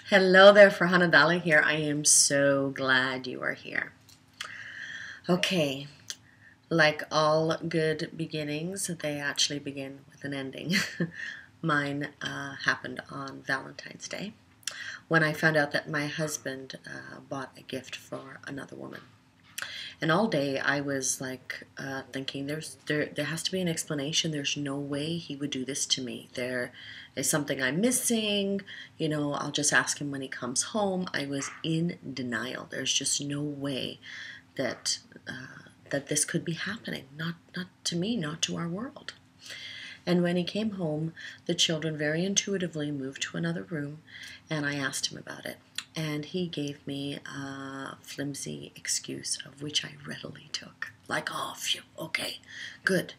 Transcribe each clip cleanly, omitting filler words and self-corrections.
Hello there, Farhana Dhalla here. I am so glad you are here. Okay, like all good beginnings, they actually begin with an ending. Mine happened on Valentine's Day when I found out that my husband bought a gift for another woman. And all day I was like thinking, there has to be an explanation. There's no way he would do this to me. There is something I'm missing. I'll just ask him when he comes home. I was in denial. There's just no way that that this could be happening. Not to me, not to our world. And when he came home, the children very intuitively moved to another room, and I asked him about it. And he gave me a flimsy excuse, of which I readily took. Like, oh, phew, okay, good.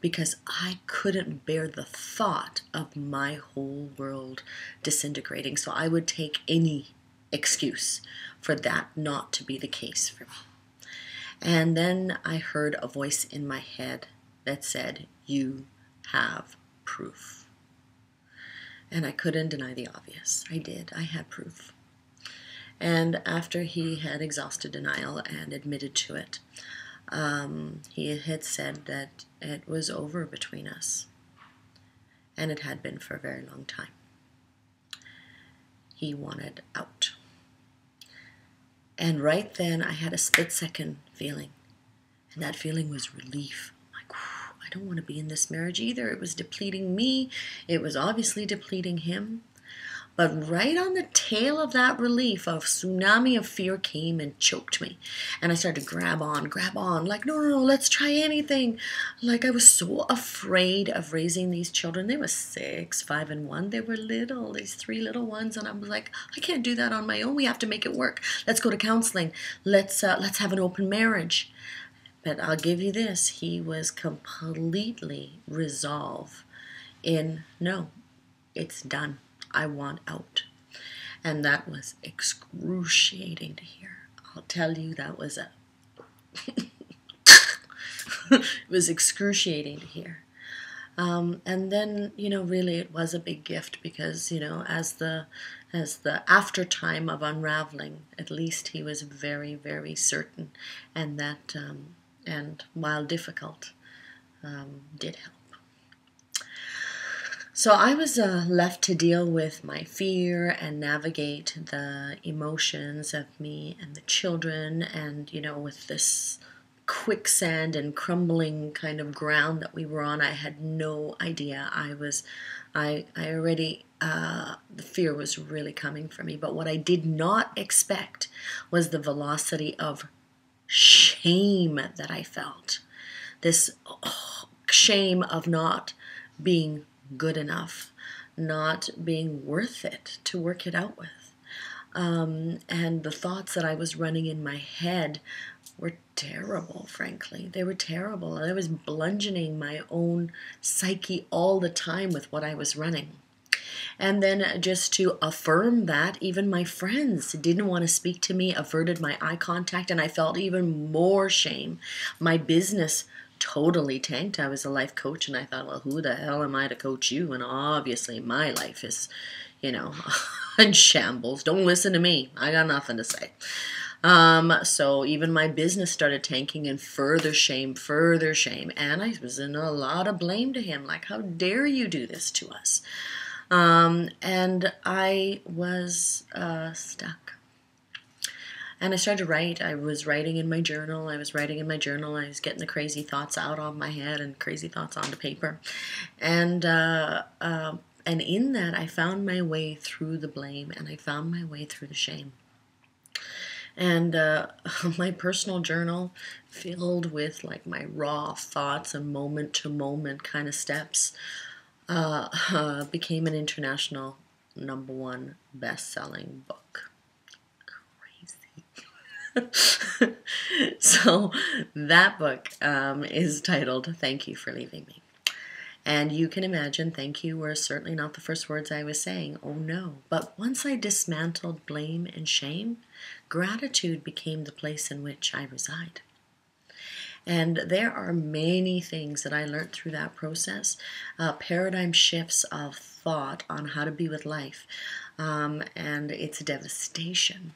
Because I couldn't bear the thought of my whole world disintegrating. So I would take any excuse for that not to be the case for me. And then I heard a voice in my head that said, "You have proof." And I couldn't deny the obvious. I did. I had proof. And after he had exhausted denial and admitted to it, he had said that it was over between us. And it had been for a very long time. He wanted out. And right then I had a split-second feeling. And that feeling was relief. Like, I don't want to be in this marriage either. It was depleting me. It was obviously depleting him. But right on the tail of that relief, a tsunami of fear came and choked me. And I started to grab on, like, no, let's try anything. Like, I was so afraid of raising these children. They were 6, 5, and 1. They were little, these 3 little ones. And I was like, I can't do that on my own. We have to make it work. Let's go to counseling. Let's have an open marriage. But I'll give you this. He was completely resolved in, no, it's done. I want out. And that was excruciating to hear. I'll tell you, that was it was excruciating to hear. And then, really it was a big gift because, as the after time of unraveling, at least he was very, very certain, and that, and while difficult, did help. So I was left to deal with my fear and navigate the emotions of me and the children, and with this quicksand and crumbling kind of ground that we were on. I had no idea. I already, the fear was really coming for me. But what I did not expect was the velocity of shame that I felt. This shame of not being good enough, not being worth it to work it out with. And the thoughts that I was running in my head were terrible, frankly. They were terrible. I was bludgeoning my own psyche all the time with what I was running. And then just to affirm that, even my friends didn't want to speak to me, averted my eye contact, and I felt even more shame. My business totally tanked. I was a life coach, and I thought, well, who the hell am I to coach you? And obviously my life is, in shambles. Don't listen to me. I got nothing to say. So even my business started tanking, and further shame. And I was in a lot of blame to him. Like, how dare you do this to us? And I was stuck. And I started to write. I was writing in my journal. I was getting the crazy thoughts out of my head and crazy thoughts onto paper. And in that, I found my way through the blame, and I found my way through the shame. And my personal journal, filled with like my raw thoughts and moment-to-moment kind of steps, became an international #1 best-selling book. So that book is titled "Thank You for Leaving Me." And you can imagine, thank you were certainly not the first words I was saying. Oh no. But once I dismantled blame and shame, gratitude became the place in which I reside. And there are many things that I learned through that process, paradigm shifts of thought on how to be with life, and its devastation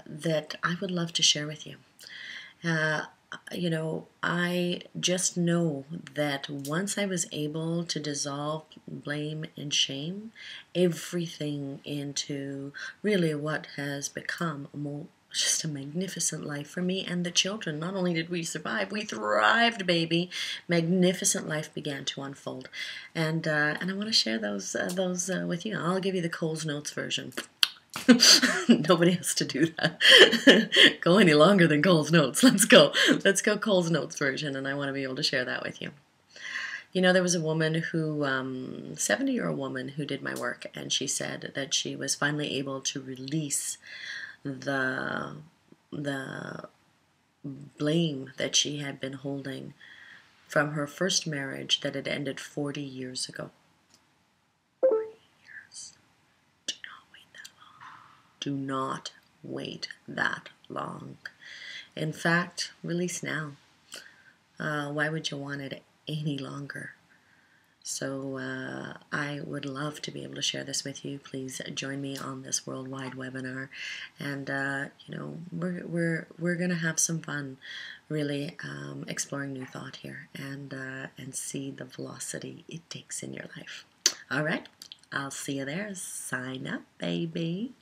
that I would love to share with you. Uh, I just know that once I was able to dissolve blame and shame, everything into really what has become just a magnificent life for me and the children. Not only did we survive, we thrived, baby. Magnificent life began to unfold, and I want to share those with you. I'll give you the Coles Notes version. Nobody has to do that. Go any longer than Cole's Notes. Let's go. Let's go Cole's Notes version, and I want to be able to share that with you. You know, there was a woman who, 70-year-old woman who did my work, and she said that she was finally able to release the blame that she had been holding from her first marriage that had ended 40 years ago. 40 years. Do not wait that long. Do not wait that long. In fact, release now. Why would you want it any longer? So I would love to be able to share this with you. Please join me on this worldwide webinar, and we're gonna have some fun, really exploring new thought here, and see the velocity it takes in your life. All right, I'll see you there. Sign up, baby.